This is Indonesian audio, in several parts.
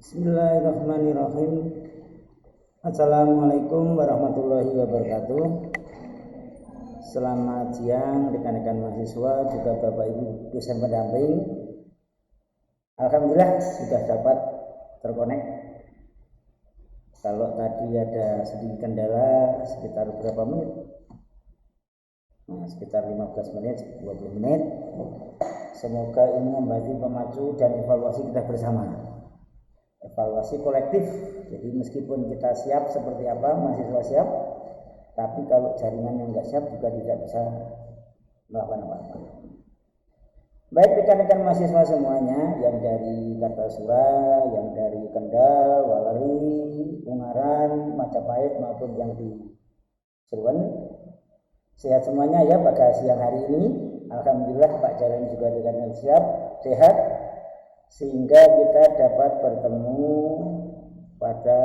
Bismillahirrahmanirrahim. Assalamualaikum warahmatullahi wabarakatuh. Selamat siang rekan-rekan mahasiswa, juga Bapak Ibu dosen pendamping. Alhamdulillah sudah dapat terkonek. Kalau tadi ada sedikit kendala sekitar berapa menit? Sekitar 15 menit, 20 menit. Semoga ini membagi pemacu dan evaluasi kita bersama. Evaluasi kolektif. Jadi meskipun kita siap seperti apa, mahasiswa siap, tapi kalau jaringan yang nggak siap juga tidak bisa melakukan apa-apa. Baik rekan-rekan mahasiswa semuanya, yang dari Kartasura, yang dari Kendal, Waleri, Ungaran, Majapahit maupun yang di Cirebon, sehat semuanya ya pada siang hari ini. Alhamdulillah Pak Jalan juga dengan siap, sehat, sehingga kita dapat bertemu pada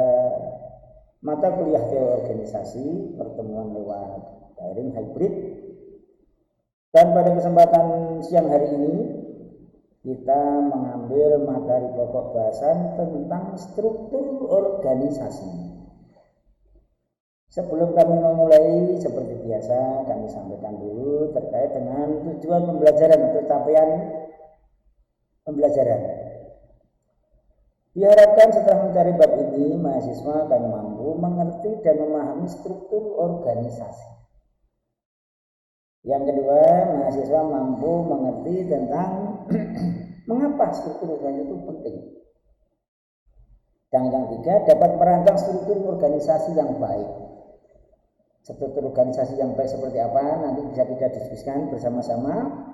mata kuliah teori organisasi, pertemuan lewat daring hybrid. Dan pada kesempatan siang hari ini kita mengambil materi pokok bahasan tentang struktur organisasi. Sebelum kami memulai, seperti biasa kami sampaikan dulu terkait dengan tujuan pembelajaran atau capaian pembelajaran. Diharapkan setelah mencari bab ini, mahasiswa akan mampu mengerti dan memahami struktur organisasi. Yang kedua, mahasiswa mampu mengerti tentang mengapa struktur organisasi itu penting. Dan yang ketiga, dapat merancang struktur organisasi yang baik. Struktur organisasi yang baik seperti apa, nanti bisa kita diskusikan bersama-sama.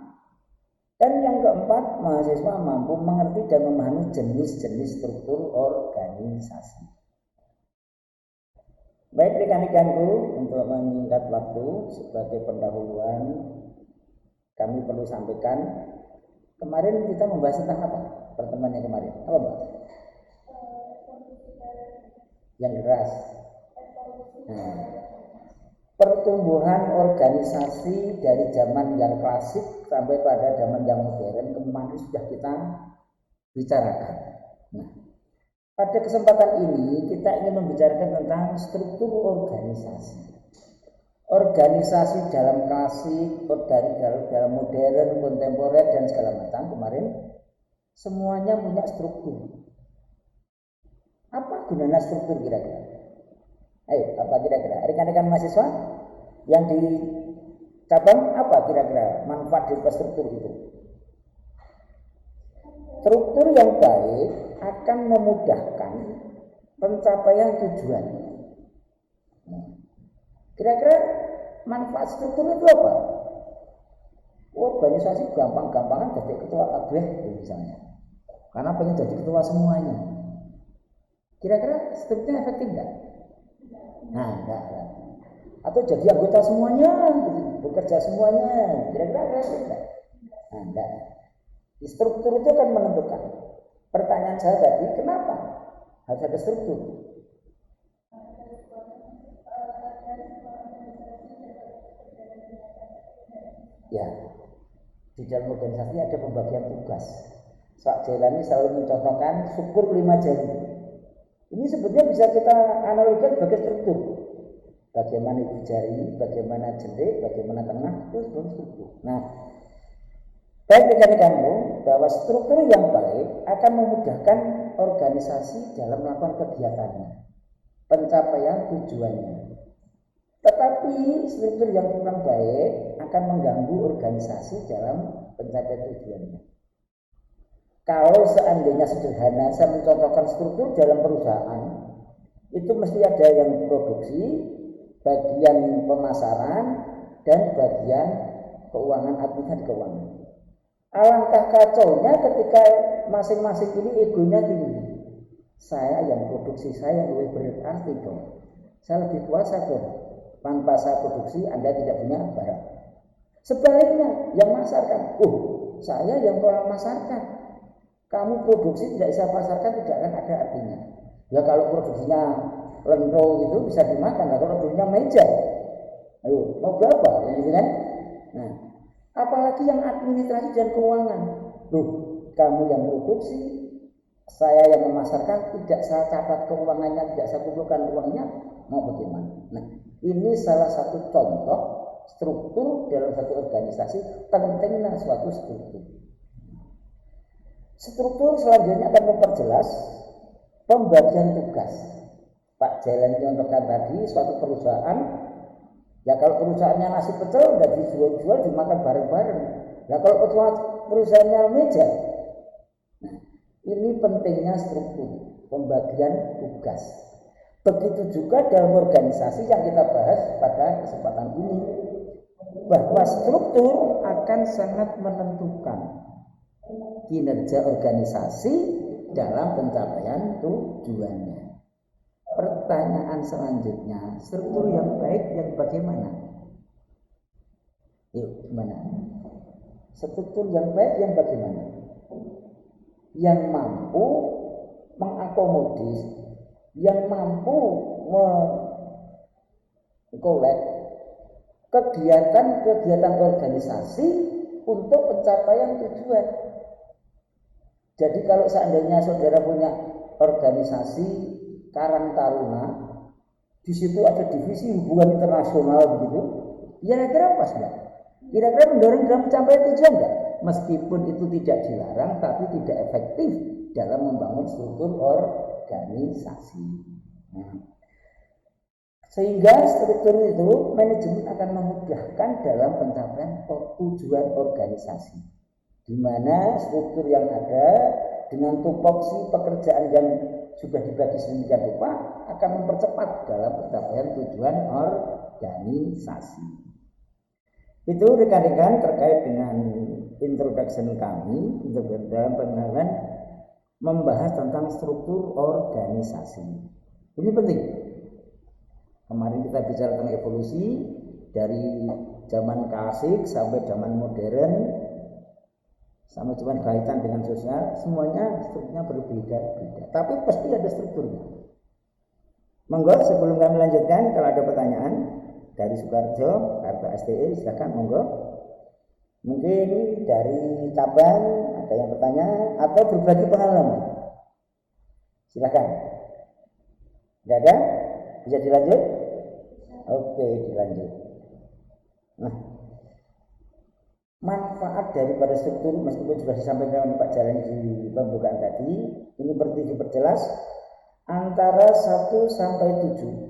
Dan yang keempat, mahasiswa mampu mengerti dan memahami jenis-jenis struktur organisasi. Baik rekan-rekanku, untuk menyingkat waktu sebagai pendahuluan, kami perlu sampaikan, kemarin kita membahas tentang apa? Pertemuan yang kemarin, apa Mbak? Yang keras. Pertumbuhan organisasi dari zaman yang klasik sampai pada zaman yang modern kemarin sudah kita bicarakan. Nah, pada kesempatan ini kita ingin membicarakan tentang struktur organisasi. Organisasi dalam klasik, dalam modern, kontemporer dan segala macam kemarin semuanya punya struktur. Apa gunanya struktur kira-kira? Ayo, apa kira-kira? Rekan-rekan mahasiswa yang di cabang apa kira-kira manfaat dari struktur itu? Struktur yang baik akan memudahkan pencapaian tujuan. Kira-kira manfaat struktur itu apa? Organisasi gampang-gampangan jadi ketua kabeh misalnya. Karena pengen jadi ketua semuanya. Kira-kira strukturnya efektif enggak? Nah, enggak. Atau jadi anggota semuanya, bekerja semuanya, kira-kira enggak? Nah, enggak. Struktur itu akan menentukan. Pertanyaan saya tadi, kenapa harus ada struktur? Ya, di dalam organisasi ada pembagian tugas. Pak Jailani selalu mencontohkan syukur 5 jari. Ini sebetulnya bisa kita analogikan sebagai struktur. Bagaimana itu jari, bagaimana jari, bagaimana tengah, itu sebuah struktur. Nah, baik rekan-rekanmu, bahwa struktur yang baik akan memudahkan organisasi dalam melakukan kegiatannya, pencapaian tujuannya. Tetapi struktur yang kurang baik akan mengganggu organisasi dalam pencapaian tujuannya. Kalau seandainya sederhana, saya mencontohkan struktur dalam perusahaan, itu mesti ada yang produksi, bagian pemasaran, dan bagian keuangan, administrasi keuangan. Alangkah kacaunya ketika masing-masing ini egonya tinggi. Saya yang produksi, saya lebih berarti dong. Saya lebih kuasa dong. Tanpa saya produksi, Anda tidak punya barang. Sebaliknya, yang masarkan, saya yang memasarkan. Kamu produksi tidak bisa pasarkan, tidak akan ada artinya. Ya kalau produksinya lento itu bisa dimakan, kalau produksinya meja, ayo mau berapa? Gitu kan? Nah, apalagi yang administrasi dan keuangan. Kamu yang produksi, saya yang memasarkan, tidak saya catat keuangannya, tidak saya kumpulkan uangnya, mau bagaimana? Nah, ini salah satu contoh struktur dalam satu organisasi, pentingnya suatu struktur. Struktur selanjutnya akan memperjelas pembagian tugas. Pak Jailan contohkan tadi, suatu perusahaan, ya kalau perusahaannya nasi pecel, udah dijual-jual, dimakan bareng-bareng. Nah kalau perusahaannya meja, nah, ini pentingnya struktur, pembagian tugas. Begitu juga dalam organisasi yang kita bahas pada kesempatan ini, bahwa struktur akan sangat menentukan kinerja organisasi dalam pencapaian tujuannya. Pertanyaan selanjutnya, struktur yang baik yang bagaimana? Yuk, gimana? Struktur yang baik yang bagaimana? Yang mampu mengakomodir, yang mampu mengkolek kegiatan-kegiatan organisasi untuk pencapaian tujuan. Jadi kalau seandainya saudara punya organisasi Karang Taruna, di situ ada divisi hubungan internasional begitu, kira-kira pas enggak? Kira-kira mendorong dalam pencapaian tujuan enggak? Meskipun itu tidak dilarang, tapi tidak efektif dalam membangun struktur organisasi. Nah, sehingga struktur itu manajemen akan memudahkan dalam pencapaian tujuan organisasi, di mana struktur yang ada dengan tupoksi pekerjaan yang sudah dibagi sedemikian rupa akan mempercepat dalam pencapaian tujuan organisasi. Itu rekan-rekan terkait dengan introduction kami dalam pengenalan membahas tentang struktur organisasi. Ini penting. Kemarin kita bicara tentang evolusi dari zaman klasik sampai zaman modern, sama cuma kaitan dengan sosial, semuanya strukturnya berbeda-beda. Tapi pasti ada strukturnya. Monggo sebelum kami lanjutkan, kalau ada pertanyaan dari Sukarjo, Kartu STE, silakan monggo. Mungkin dari cabang ada yang bertanya atau berbagi pengalaman. Silakan. Tidak ada? Bisa dilanjut? Oke, dilanjut. Nah, manfaat daripada struktur meskipun sudah disampaikan oleh Pak Jalani di pembukaan tadi, ini perlu diperjelas antara 1 sampai 7.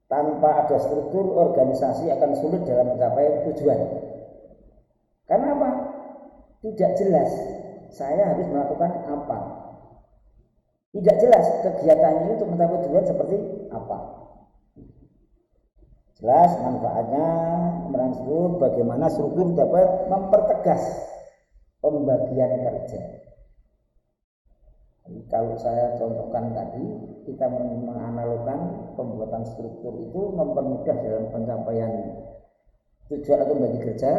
Tanpa ada struktur, organisasi akan sulit dalam mencapai tujuan. Karena apa? Tidak jelas saya harus melakukan apa. Tidak jelas kegiatannya untuk mencapai tujuan seperti apa. Jelas manfaatnya merangsur bagaimana struktur dapat mempertegas pembagian kerja. Jadi, kalau saya contohkan tadi, kita menganalogkan pembuatan struktur itu mempermudah dalam pencapaian tujuan atau bagi kerja,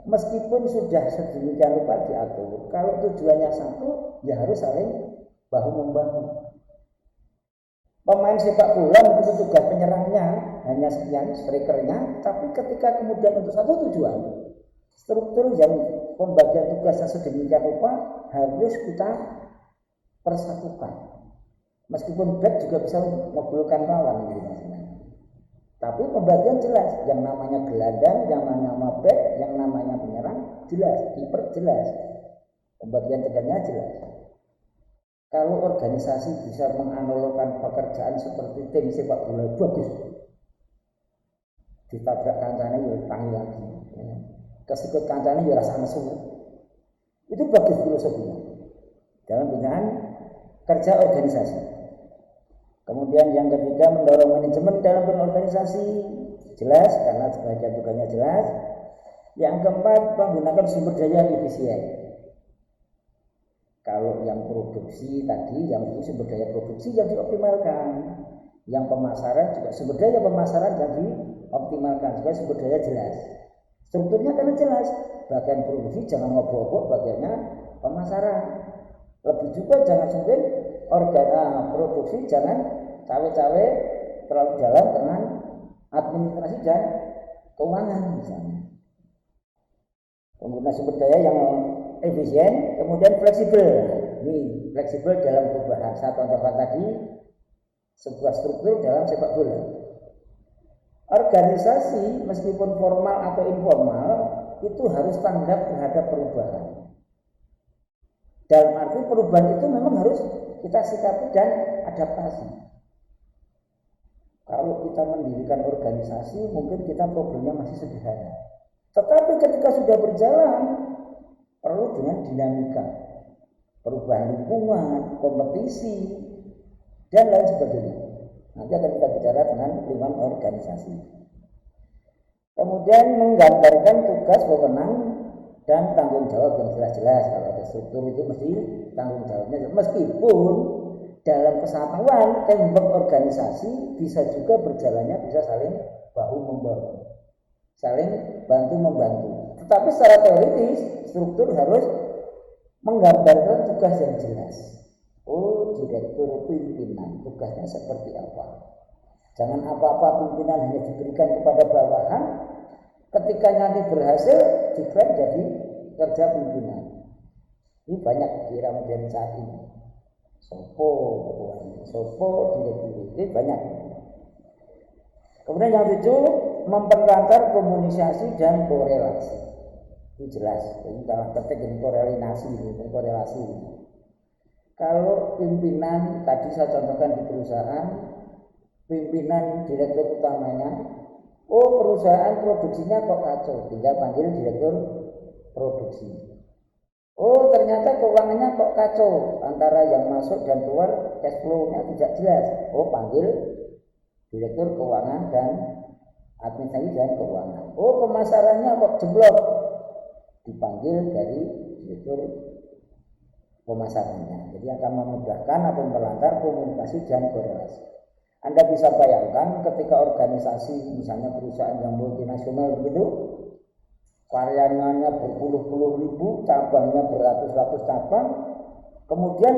meskipun sudah sedemikian rupa diatur. Kalau tujuannya satu, ya harus saling bahu-membahu. Pemain sepak bola mungkin tugas penyerangnya hanya sekian, strikernya, tapi ketika kemudian untuk satu tujuan, struktur yang pembagian tugasnya sedemikian rupa harus kita persatukan. Meskipun back juga bisa menggolkan lawan gitu maksudnya. Tapi pembagian jelas, yang namanya gelandang, yang namanya back, yang namanya penyerang jelas, kiper jelas. Pembagian tugasnya jelas. Kalau organisasi bisa menganalogkan pekerjaan seperti tim sepak bola, bagus. Ditabrak kancane ya tangi lagi. Kesikut kancane ya rasa nesu. Itu bagus filosofinya dalam bidang kerja organisasi. Kemudian yang ketiga, mendorong manajemen dalam berorganisasi, jelas karena sebagian tugasnya jelas. Yang keempat, menggunakan sumber daya yang efisien. Kalau yang produksi tadi, yang itu sumber daya produksi yang dioptimalkan. Yang pemasaran juga sumber daya pemasaran yang dioptimalkan supaya sumber daya jelas. Strukturnya karena jelas. Bagian produksi jangan ngobok-ngobok bagiannya pemasaran. Lebih juga jangan sampai produksi jangan cawe-cawe terlalu dalam dengan administrasi dan keuangan misalnya. Penggunaan sumber daya yang efisien, kemudian fleksibel. Ini fleksibel dalam perubahan. Saya contohkan tadi sebuah struktur dalam sepak bola. Organisasi meskipun formal atau informal itu harus tanggap terhadap perubahan. Dalam arti perubahan itu memang harus kita sikapi dan adaptasi. Kalau kita mendirikan organisasi, mungkin kita problemnya masih sederhana. Tetapi ketika sudah berjalan, perlu dengan dinamika, perubahan lingkungan, kompetisi, dan lain sebagainya. Nanti akan kita bicara dengan lingkungan organisasi. Kemudian menggambarkan tugas, wewenang, dan tanggung jawab yang jelas-jelas. Kalau ada struktur itu mesti tanggung jawabnya. Meskipun dalam kesatuan tembok organisasi bisa juga berjalannya bisa saling bahu-membahu, saling bantu-membantu. Tetapi secara teoritis struktur harus menggambarkan tugas yang jelas. Oh, direktur pimpinan tugasnya seperti apa? Jangan apa-apa pimpinan hanya diberikan kepada bawahan, ketika nanti berhasil diklaim jadi kerja pimpinan. Ini banyak di era modern saat ini. Sopo ketuanya, sopo direktur, ini banyak. Kemudian yang tujuh, memperlancar komunikasi dan korelasi. Itu jelas. Ini kalau ketik ini korelasi. Kalau pimpinan tadi saya contohkan di perusahaan, pimpinan direktur utamanya, oh perusahaan produksinya kok kacau, tinggal panggil direktur produksi. Oh ternyata keuangannya kok kacau, antara yang masuk dan keluar cash flow-nya tidak jelas. Oh panggil direktur keuangan dan administrasi dan keuangan. Oh pemasarannya kok jeblok, dipanggil dari direktur pemasarannya. Jadi akan memudahkan atau memperlancar komunikasi dan korelasi. Anda bisa bayangkan ketika organisasi misalnya perusahaan yang multinasional begitu, karyawannya berpuluh-puluh ribu, cabangnya beratus-ratus cabang, kemudian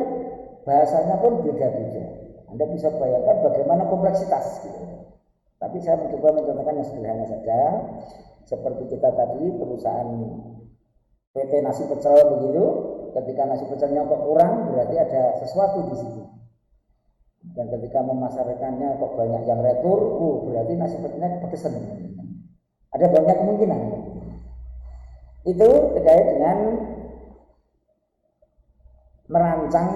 bahasanya pun beda-beda. Anda bisa bayangkan bagaimana kompleksitas gitu. Tapi saya mencoba mencontohkan yang sederhana saja, seperti kita tadi perusahaan PT Nasi Pecel begitu, ketika nasi pecelnya kok kurang berarti ada sesuatu di situ. Dan ketika memasarkannya kok banyak yang retur, berarti nasi pecelnya pedesan. Ada banyak kemungkinan. Itu terkait dengan merancang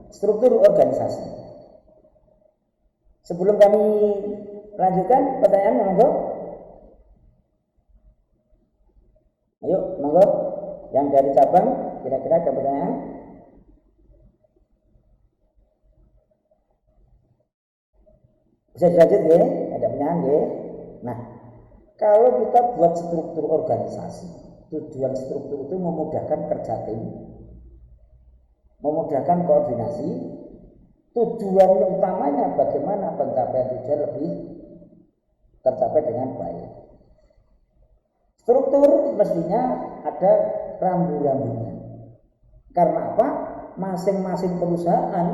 struktur organisasi. Sebelum kami lanjutkan pertanyaan, monggo. Ayo, monggo. Yang dari cabang kira-kira ada pertanyaan? Bisa dilanjut ya? Ada pertanyaan ya? Nah, kalau kita buat struktur organisasi, tujuan struktur itu memudahkan kerja tim, memudahkan koordinasi. Tujuan utamanya bagaimana pencapaian tujuan lebih tercapai dengan baik. Struktur mestinya ada rambu-rambunya. Karena apa? Masing-masing perusahaan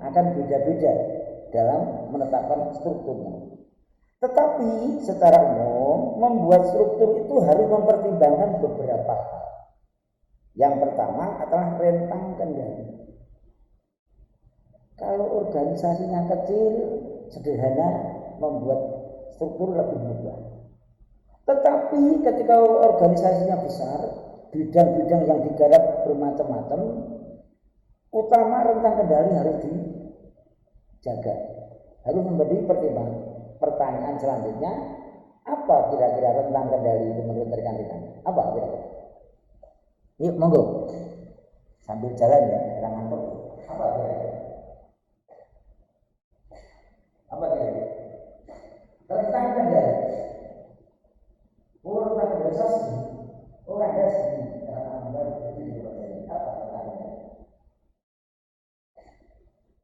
akan beda-beda dalam menetapkan strukturnya. Tetapi secara umum membuat struktur itu harus mempertimbangkan beberapa hal. Yang pertama adalah rentang kendali. Kalau organisasinya kecil, sederhana, membuat struktur lebih mudah. Tetapi ketika organisasinya besar, bidang-bidang yang digarap bermacam-macam, utama rentang kendali harus dijaga. Harus memberi pertimbangan. Pertanyaan selanjutnya, apa kira-kira rentang kendali itu menurut rekan-rekan? Apa kira-kira? Yuk, monggo. Sambil jalan ya, jangan ngantuk. Apa kira-kira? Apa kira-kira? Rentang kendali. Oh, rentang kendali segini. Oh, ada segini.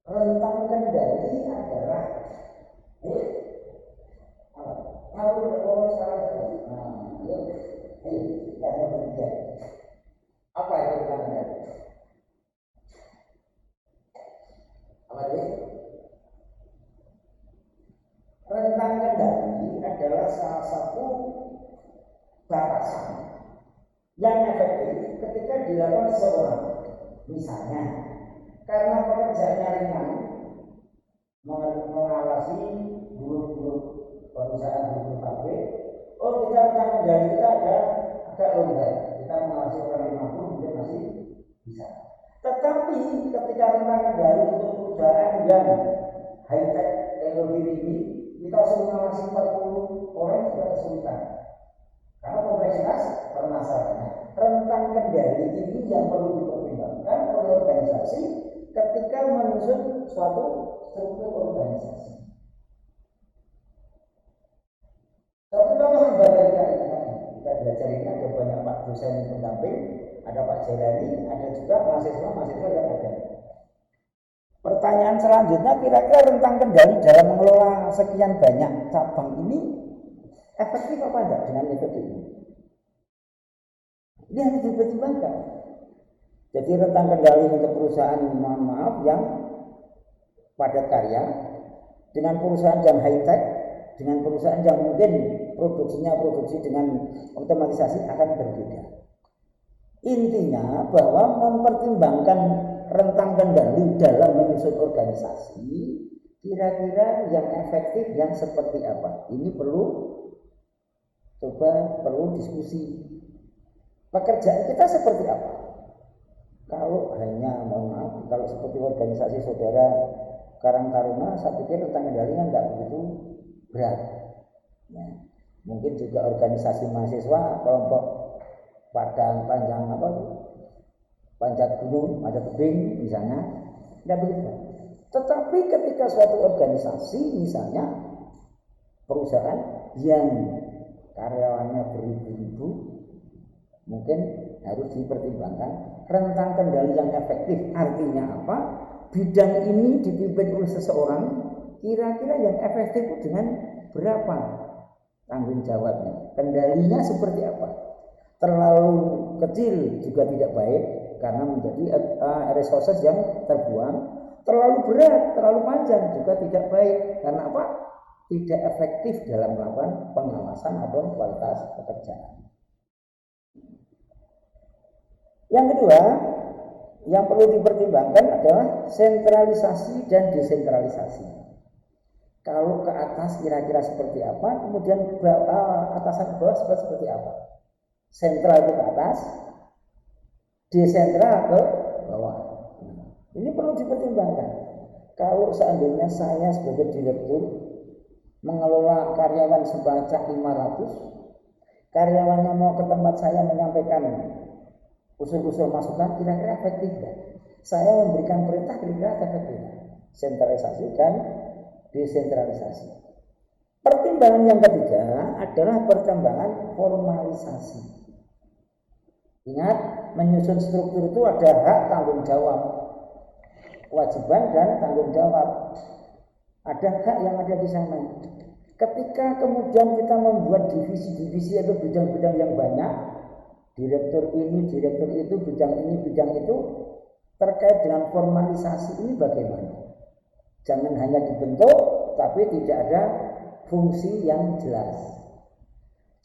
Rentang kendali adalah kalau orang sekarang kita bertiga. Apa itu rentang kendali? Apa dia? Rentang kendali adalah salah satu batasan yang efektif ketika dilakukan seseorang. Misalnya, karena pekerjaannya ringan, mengawasi guru-guru perusahaan, guru pabrik, oh kita tentang kendali kita ada agak longgar, kita mengawasi orang 50 mungkin masih bisa. Tetapi ketika rentang kendali untuk perusahaan yang high tech teknologi tinggi, kita suruh mengawasi 40 orang sudah kesulitan. Karena kompleksitas permasalahannya, rentang kendali ini yang perlu dipertimbangkan oleh organisasi ketika menyusun suatu struktur organisasi. Tapi kalau lembaga kita belajar ini ada banyak Pak dosen pendamping, ada Pak Jelani, ada juga mahasiswa yang ada. Pertanyaan selanjutnya, kira-kira rentang kendali dalam mengelola sekian banyak cabang ini efektif apa enggak dengan metode ini? Ini harus dipertimbangkan. Jadi rentang kendali untuk perusahaan, mohon maaf, yang padat karya dengan perusahaan yang high tech, dengan perusahaan yang mungkin produksi dengan otomatisasi akan berbeda. Intinya bahwa mempertimbangkan rentang kendali dalam menyusun organisasi, kira-kira yang efektif yang seperti apa? Ini perlu diskusi. Pekerjaan kita seperti apa? Kalau hanya, mohon maaf, kalau seperti organisasi saudara Karang Taruna, saya pikir rentang kendalinya nggak begitu berat. Ya. Mungkin juga organisasi mahasiswa, kelompok panjat gunung, panjat tebing misalnya, nggak begitu. Tetapi ketika suatu organisasi, misalnya perusahaan yang karyawannya beribu-ribu, mungkin harus dipertimbangkan rentang kendali yang efektif. Artinya apa? Bidang ini dipimpin oleh seseorang, kira-kira yang efektif dengan berapa tanggung jawabnya, kendalinya seperti apa. Terlalu kecil juga tidak baik karena menjadi resources yang terbuang. Terlalu berat, terlalu panjang juga tidak baik karena apa? Tidak efektif dalam melakukan pengawasan atau kualitas pekerjaan. Yang kedua, yang perlu dipertimbangkan adalah sentralisasi dan desentralisasi. Kalau ke atas kira-kira seperti apa, kemudian atasan ke bawah seperti apa. Sentral ke atas, desentral ke bawah. Ini perlu dipertimbangkan. Kalau seandainya saya sebagai direktur mengelola karyawan sebanyak 500, karyawannya mau ke tempat saya menyampaikan usul-usul masukan, kira-kira efektif tidak? Saya memberikan perintah, kira-kira efektif. Sentralisasi dan desentralisasi. Pertimbangan yang ketiga adalah pertimbangan formalisasi. Ingat, menyusun struktur itu ada hak tanggung jawab, kewajiban dan tanggung jawab. Ada hak yang ada di sana. Ketika kemudian kita membuat divisi-divisi atau bidang-bidang yang banyak, direktur ini, direktur itu, bidang ini, bidang itu, terkait dengan formalisasi ini bagaimana? Jangan hanya dibentuk, tapi tidak ada fungsi yang jelas.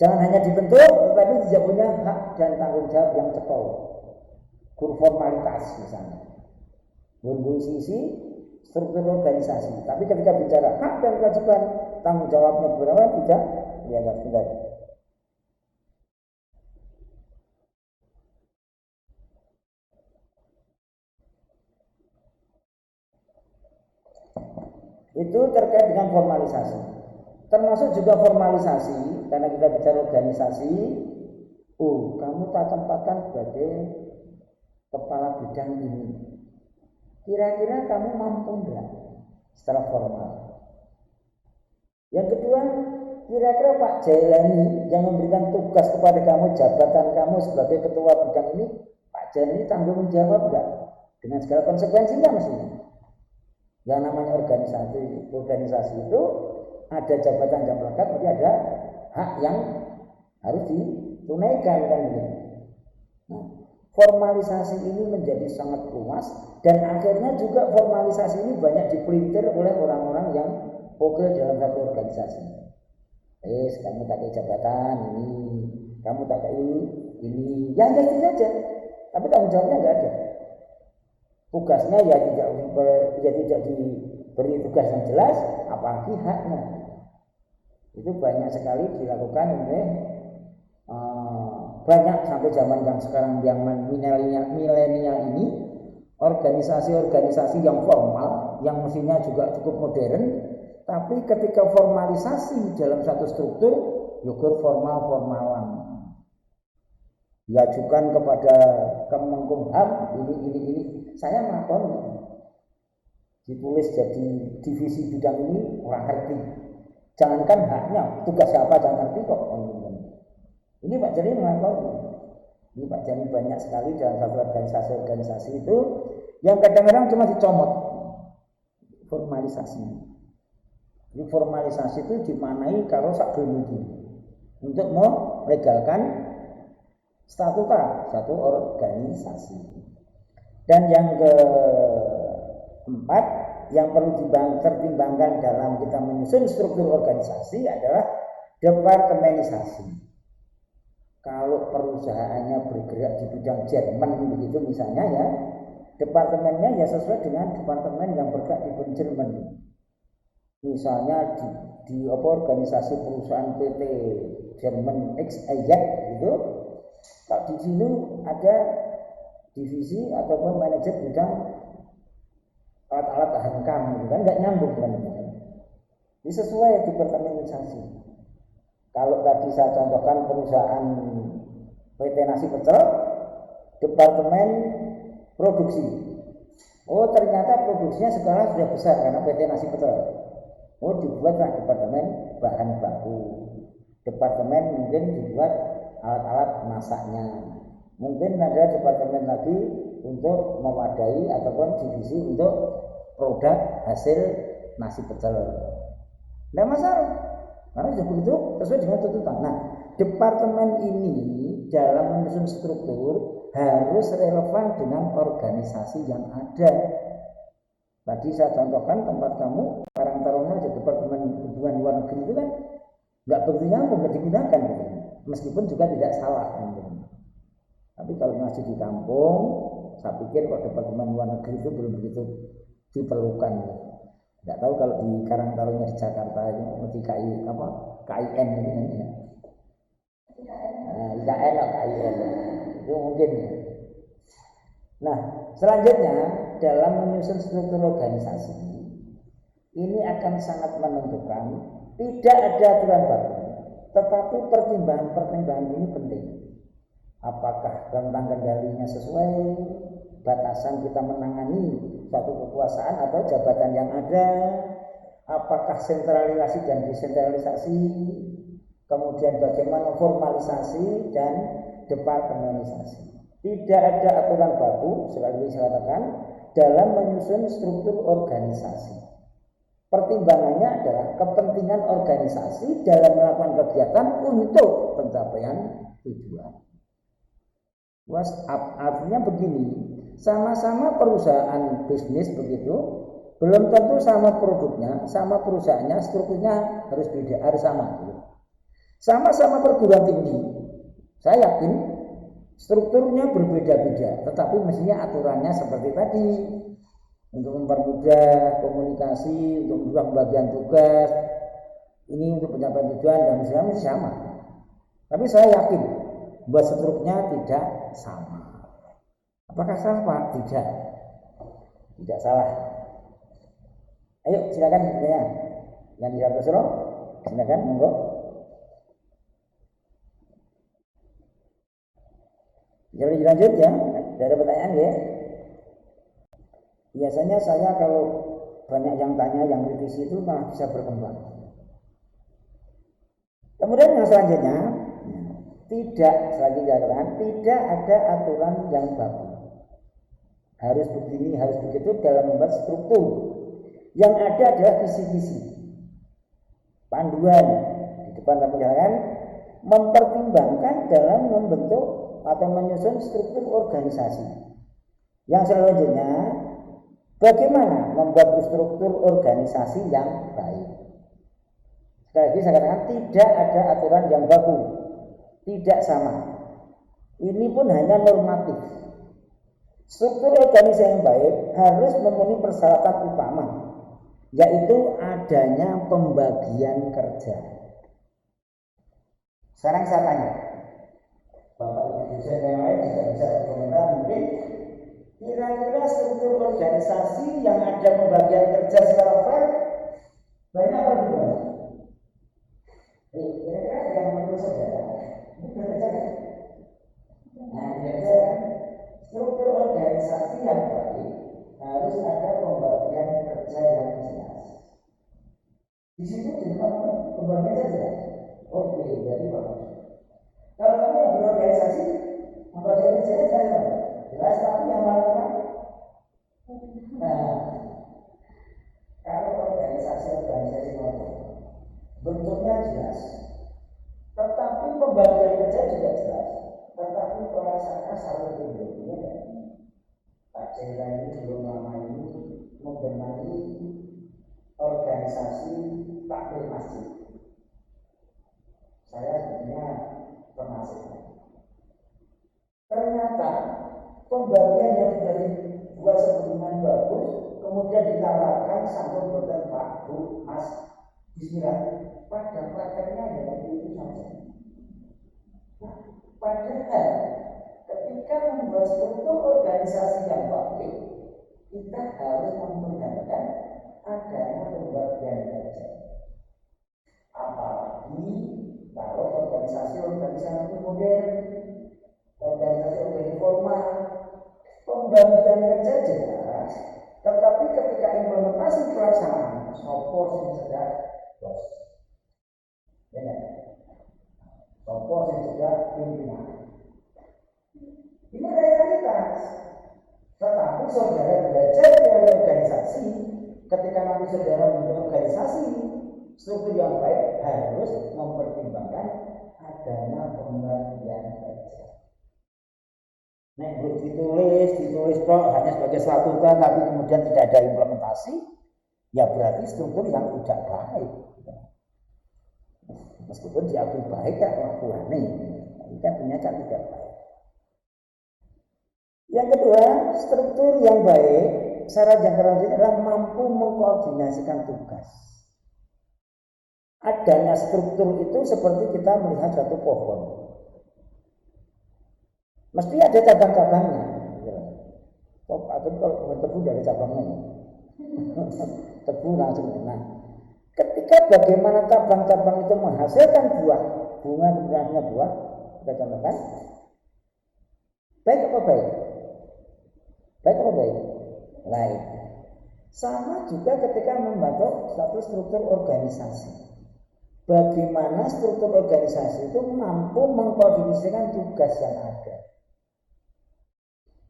Jangan hanya dibentuk, tetapi tidak punya hak dan tanggung jawab yang cekol. Formalitas misalnya. Isi struktur organisasi. Tapi ketika bicara hak dan kewajiban, tanggung jawabnya berapa tidak? Ya tidak. Itu terkait dengan formalisasi. Termasuk juga formalisasi, karena kita bicara organisasi, kamu tak tempatkan sebagai kepala bidang ini. Kira-kira kamu mampu enggak secara formal? Yang kedua, kira-kira Pak Jailani yang memberikan tugas kepada kamu, jabatan kamu sebagai ketua bidang ini, Pak Jailani tanggung jawab enggak? Dengan segala konsekuensinya mestinya. Yang namanya organisasi itu ada jabatan jam lekat, berarti ada hak yang harus ditunaikan kan begitu. Nah, formalisasi ini menjadi sangat luas dan akhirnya juga formalisasi ini banyak dipelintir oleh orang-orang yang oke dalam satu organisasi. Kamu tak kayak jabatan ini, kamu tak kayak ini, ya itu saja. Tapi tanggung jawabnya nggak ada. tugasnya ya tidak diberi tugas yang jelas, apalagi haknya. Itu banyak sekali dilakukan oleh banyak sampai zaman yang sekarang yang milenial ini, organisasi-organisasi yang formal yang mestinya juga cukup modern, tapi ketika formalisasi dalam satu struktur yukur formalan diajukan kepada Kemenkumham ini saya melakukan ditulis jadi divisi bidang ini orang ngerti, jangankan haknya, tugas siapa jangan ngerti kok. Ini Pak Jari melakukan ini Pak Jari banyak sekali dalam satu organisasi itu yang kadang-kadang cuma dicomot formalisasi. Ini formalisasi itu dimaknai kalau sak untuk melegalkan statuta satu organisasi. Dan yang keempat yang perlu dipertimbangkan dalam kita menyusun struktur organisasi adalah departemenisasi. Kalau perusahaannya bergerak di bidang Jerman begitu misalnya ya, departemennya ya sesuai dengan departemen yang bergerak di bidang Jerman. Misalnya di organisasi perusahaan PT Jerman XYZ itu, kalau di sini ada divisi ataupun manajer bidang alat-alat hankam gitu kan, nggak nyambung kan? Ini sesuai departemenisasi. Kalau tadi saya contohkan perusahaan PT Nasi Pecel, departemen produksi. Oh ternyata produksinya sekarang sudah besar karena PT Nasi Pecel. Oh dibuatlah departemen bahan baku. Departemen mungkin dibuat alat-alat masaknya. Mungkin ada departemen lagi untuk mewadai ataupun divisi untuk produk hasil nasi pecel. Tidak masalah, karena sudah begitu sesuai dengan tuntutan. Nah, departemen ini dalam menyusun struktur harus relevan dengan organisasi yang ada. Tadi saya contohkan tempat kamu Karang Taruna aja departemen hubungan luar negeri itu kan nggak begitu nyambung, nggak digunakan gitu. Meskipun juga tidak salah gitu. Tapi kalau masih di kampung, saya pikir kok departemen luar negeri itu belum begitu diperlukan. Nggak tahu kalau di Karang Taruna di Jakarta itu seperti KIN gitu kan ya. Nah, IKN atau KIN itu mungkin. Nah, selanjutnya dalam menyusun struktur organisasi ini akan sangat menentukan, tidak ada aturan baku, tetapi pertimbangan ini penting. Apakah rentang kendalinya sesuai, batasan kita menangani suatu kekuasaan atau jabatan yang ada, apakah sentralisasi dan desentralisasi, kemudian bagaimana formalisasi dan departemenisasi. Tidak ada aturan baku, sekali lagi saya katakan, dalam menyusun struktur organisasi. Pertimbangannya adalah kepentingan organisasi dalam melakukan kegiatan untuk pencapaian tujuan. Artinya begini, sama-sama perusahaan bisnis begitu, belum tentu sama produknya, sama perusahaannya, strukturnya harus beda, harus sama. Sama-sama perguruan tinggi, saya yakin strukturnya berbeda-beda, tetapi mestinya aturannya seperti tadi, untuk mempermudah komunikasi, untuk membuat pembagian tugas, ini untuk pencapaian tujuan dan mesti sama. Tapi saya yakin buat strukturnya tidak sama. Apakah salah Pak? Tidak salah. Ayo silakan bertanya. Yang di atas roh, silakan monggo. Jadi lanjut ya, ada pertanyaan ya. Biasanya saya kalau banyak yang tanya, yang kritisi itu malah bisa berkembang. Kemudian yang selanjutnya, tidak ada aturan yang baku. Harus begini, harus begitu dalam membuat struktur. Yang ada adalah visi-visi, panduan di depan pembicaraan, mempertimbangkan dalam membentuk atau menyusun struktur organisasi. Yang selanjutnya, bagaimana membuat struktur organisasi yang baik. Sekali lagi saya katakan tidak ada aturan yang baku, tidak sama. Ini pun hanya normatif. Struktur organisasi yang baik harus memenuhi persyaratan utama, yaitu adanya pembagian kerja. Sekarang saya tanya, Bapak Ibu dosen yang lain juga bisa berkomentar mungkin, kira-kira struktur organisasi yang ada pembagian kerja secara fair banyak apa gimana? Kira-kira yang menurut saudara ini bekerja kan? Nah, kira-kira struktur organisasi yang baik harus ada pembagian kerja yang jelas. Di situ jelas pembagiannya jelas. Oke, jadi bagus. Kalau kamu yang berorganisasi, pembagian kerjanya jelas, jelas tapi yang melakukan. Nah, kalau organisasi bentuknya jelas, tetapi pembagian kerja juga jelas, tetapi pelaksana selalu berbeda. Pak Jaya ini belum lama ini membenahi organisasi takmir masjid. Saya sebenarnya penasaran. Ternyata pembagian yang sudah dibuat sebelumnya bagus, kemudian ditawarkan sambil bertemu Pak, Bu, Mas, Bismillah. Pada prakteknya hanya itu saja. Nah, padahal ketika membuat struktur organisasi yang baik, kita harus memperhatikan adanya pembagian kerja. Apalagi kalau organisasi modern, organisasi formal, pembagian kerja jelas, tetapi ketika implementasi pelaksanaan, sopor yang sedang bos, ya, sopor yang sedang pimpinan. Ini realitas. Tetapi saudara belajar dari organisasi, ketika nanti saudara membentuk organisasi, struktur yang baik harus mempertimbangkan adanya pembagian kerja. Nah, ditulis kok hanya sebagai statuta, tapi kemudian tidak ada implementasi, ya berarti struktur yang tidak baik. Meskipun diakui baik, kan lakuannya, tapi kan ternyata tidak baik. Yang kedua, struktur yang baik secara jangka panjang adalah mampu mengkoordinasikan tugas. Adanya struktur itu seperti kita melihat suatu pohon. Mesti ada cabang-cabangnya. Atau kalau tebu dari cabangnya, tebu langsung kena. Ketika bagaimana cabang-cabang itu menghasilkan buah, bunga kemudiannya buah, kita contohkan. Baik apa baik? Baik apa baik? Baik. Sama juga ketika membentuk satu struktur organisasi. Bagaimana struktur organisasi itu mampu mengkoordinasikan tugas yang ada.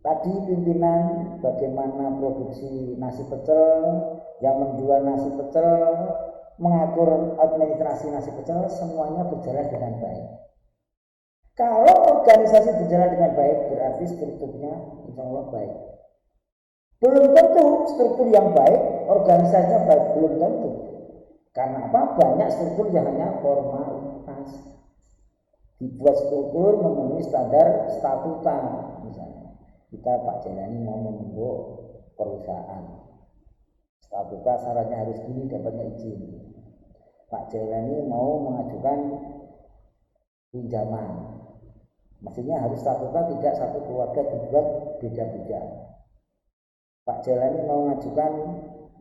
Tadi pimpinan bagaimana produksi nasi pecel, yang menjual nasi pecel, mengatur administrasi nasi pecel, semuanya berjalan dengan baik. Kalau organisasi berjalan dengan baik, berarti strukturnya insya Allah baik. Belum tentu struktur yang baik, organisasinya baik, belum tentu. Karena apa? Banyak struktur yang hanya formalitas. Dibuat struktur memenuhi standar statuta, misalnya. Kita Pak Jelani mau membentuk perusahaan. Statuta syaratnya harus gini, dapatnya izin. Pak Jelani mau mengajukan pinjaman. Maksudnya harus statuta tidak satu keluarga dibuat beda-beda. Pak Jelani mau mengajukan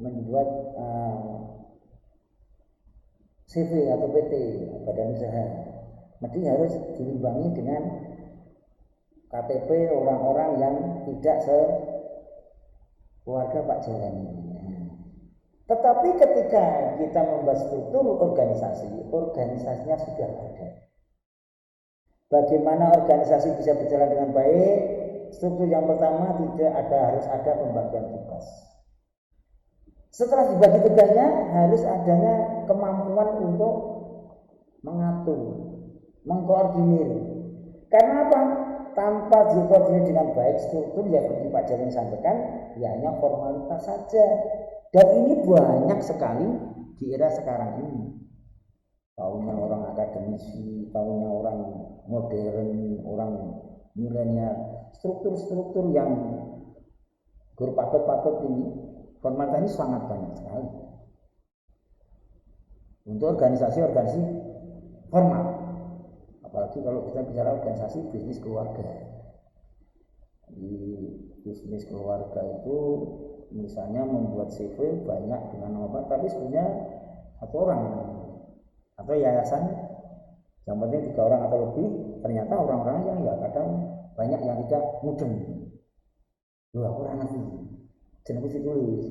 membuat CV atau PT, badan usaha. Mesti harus diimbangi dengan KTP orang-orang yang tidak sekeluarga Pak Jelani. Tetapi ketika kita membuat struktur organisasinya sudah ada. Bagaimana organisasi bisa berjalan dengan baik? Struktur yang pertama harus ada pembagian tugas. Setelah dibagi tugasnya harus adanya kemampuan untuk mengatur, mengkoordinir. Karena apa? Tanpa dikoordinir dengan baik struktur yang seperti Pak Jalin sampaikan, ya hanya formalitas saja. Dan ini banyak sekali di era sekarang ini. Taunya orang akademisi, taunya orang modern, orang milenial, struktur-struktur yang Guru patut ini formalitas ini sangat banyak sekali untuk organisasi formal, apalagi kalau kita bicara organisasi bisnis keluarga. Di bisnis keluarga itu misalnya membuat CV banyak dengan apa, tapi sebenarnya satu orang atau yayasan yang penting 3 orang atau lebih, ternyata orang-orangnya ya kadang banyak yang tidak mudeng. Aku ora ngerti. Jenengku ditulis.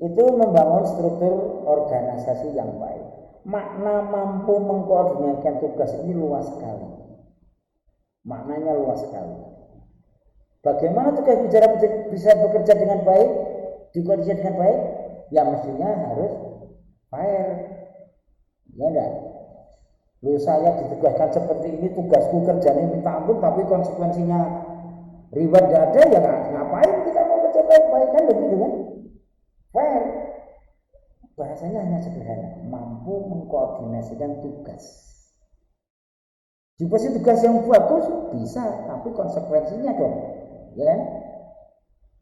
Itu membangun struktur organisasi yang baik. Makna mampu mengkoordinasikan tugas ini luas sekali. Maknanya luas sekali. Bagaimana tugas bicara bisa bekerja dengan baik, dikoordinasi dengan baik? Ya mestinya harus fair. Ya enggak? Lu saya ditugaskan seperti ini, tugasku kerjanya minta ampun, tapi konsekuensinya reward tidak ada, ya ngapain kita mau kerja baik-baik, kan begitu kan? Fair. Bahasanya hanya sederhana, mampu mengkoordinasikan tugas. Juga sih tugas yang bagus bisa, tapi konsekuensinya dong, ya kan?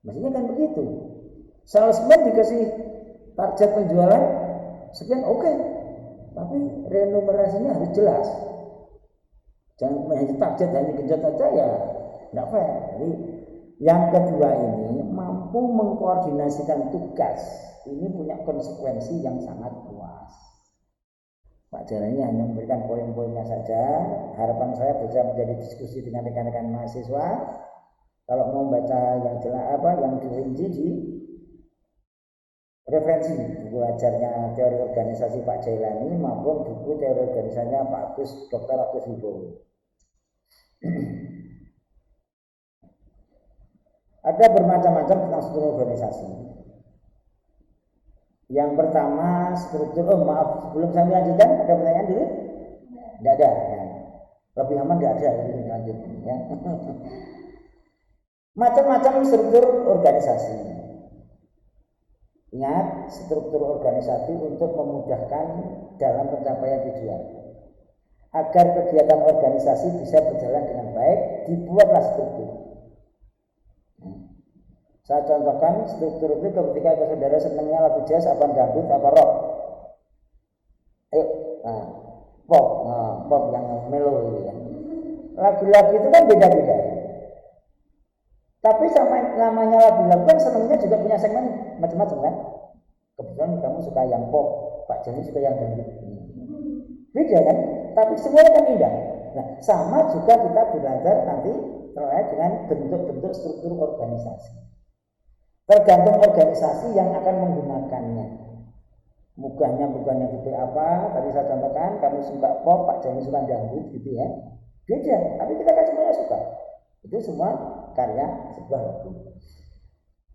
Mestinya kan begitu. Salesman dikasih target penjualan sekian, oke. Tapi remunerasinya harus jelas. Jangan hanya target, hanya genjot saja, ya tidak fair. Jadi yang kedua ini mampu mengkoordinasikan tugas. Ini punya konsekuensi yang sangat luas. Pak Jalani hanya memberikan poin-poinnya saja. Harapan saya bisa menjadi diskusi dengan rekan-rekan mahasiswa. Kalau mau baca yang jelas yang dirinci di referensi buku ajarnya teori organisasi Pak Jailani maupun buku teori organisasinya Pak Dr. Agus Wibowo. Ada bermacam-macam tentang struktur organisasi. Yang pertama struktur, sebelum saya lanjutkan, ada pertanyaan dulu? Tidak ada. Ya. Lebih aman tidak ada. Lanjut. Ya. Macam-macam struktur organisasi. Ingat, struktur organisasi untuk memudahkan dalam pencapaian tujuan. Agar kegiatan organisasi bisa berjalan dengan baik, dibuatlah struktur. Saya contohkan struktur itu ketika saudara senangnya lagu jazz, apa dangdut, apa rock. Pop yang melo gitu ya. Lagu-lagu itu kan beda-beda. Tapi sampai namanya lagu-lagu kan senangnya juga punya segmen macam-macam kan. Kebetulan kamu suka yang pop, Pak Jani suka yang dangdut. Beda kan? Tapi semuanya kan indah. Nah, sama juga kita belajar nanti terkait dengan bentuk-bentuk struktur organisasi. Tergantung organisasi yang akan menggunakannya. Bukannya tipe apa, tadi saya contohkan, kamu suka pop, Pak Jani suka dangdut gitu ya. Beda, tapi kita kan semuanya suka. Itu semua karya sebuah lagu.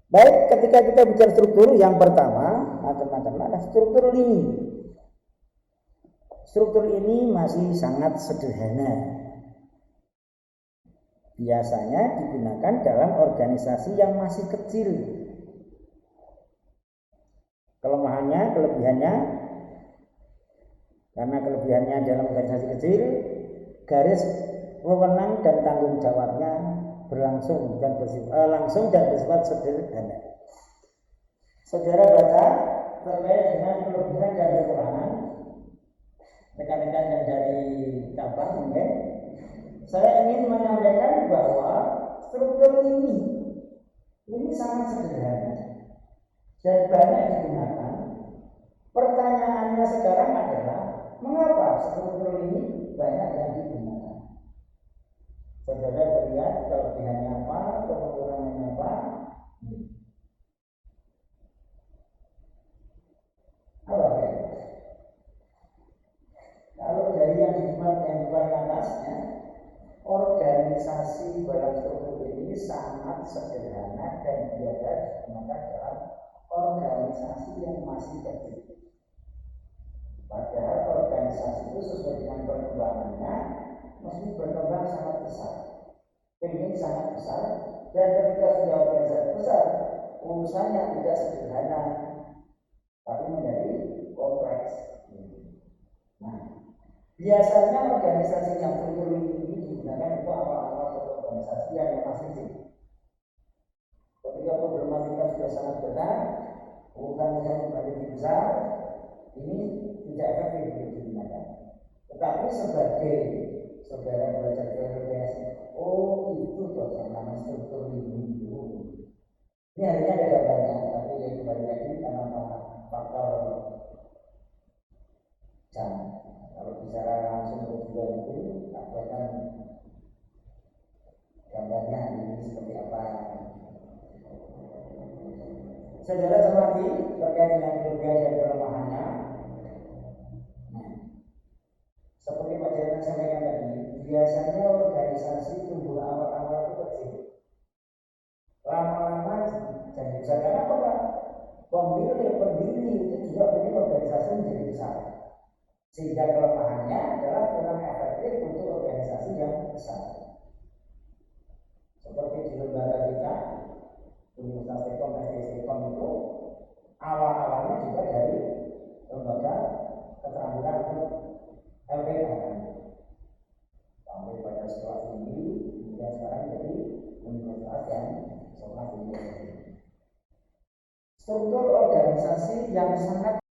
Baik, ketika kita bicara struktur, yang pertama, macam-macam ada struktur lini. Struktur ini masih sangat sederhana. Biasanya digunakan dalam organisasi yang masih kecil. Kelemahannya, kelebihannya, karena kelebihannya dalam organisasi kecil, garis wewenang dan tanggung jawabnya langsung dan bersifat sederhana. Saudara baca terkait dengan kelebihan dan kekurangan rekan-rekan yang dari cabang mungkin. Saya ingin menyampaikan bahwa struktur ini sangat sederhana dan banyak digunakan. Pertanyaannya sekarang adalah mengapa struktur ini banyak yang digunakan? Saudara lihat kelebihannya apa, kekurangannya apa? Apa ya? Kalau dari yang di depan atasnya, organisasi dalam struktur ini sangat sederhana dan biasa digunakan dalam organisasi yang masih kecil. Padahal organisasi itu sesuai dengan perkembangannya mesti berkembang sangat besar. Ini sangat besar dan ketika sudah organisasi besar, urusannya tidak sederhana, tapi menjadi kompleks. Nah, biasanya organisasi yang struktur ini digunakan untuk awal-awal organisasi yang masih kecil. problematika sudah sangat berat, urusan-urusan yang lebih besar, ini tidak efektif digunakan. Tetapi sebagai saudara belajar teori, oh itu tuh namanya struktur lindung. Ini harusnya ada gambarnya, tapi ya kembali lagi karena faktor jam. Kalau bicara langsung tujuan itu, akan gambarnya ini seperti apa. Saudara cermati terkait dengan kelebihan dan kelemahannya. Nah, seperti Pak Jalan sampaikan tadi, biasanya organisasi tumbuh awal-awal itu kecil. Lama-lama jadi besar. Karena apa Pak? Pendiri itu juga pengen organisasi menjadi besar. Sehingga kelemahannya adalah kurang efektif untuk organisasi yang besar. Seperti di lembaga kita, Universitas Tekon, Tekon itu awal-awalnya juga dari lembaga keterampilan untuk LPK sampai pada sekolah tinggi, kemudian sekarang jadi universitas yang sekolah tinggi. Struktur organisasi yang sangat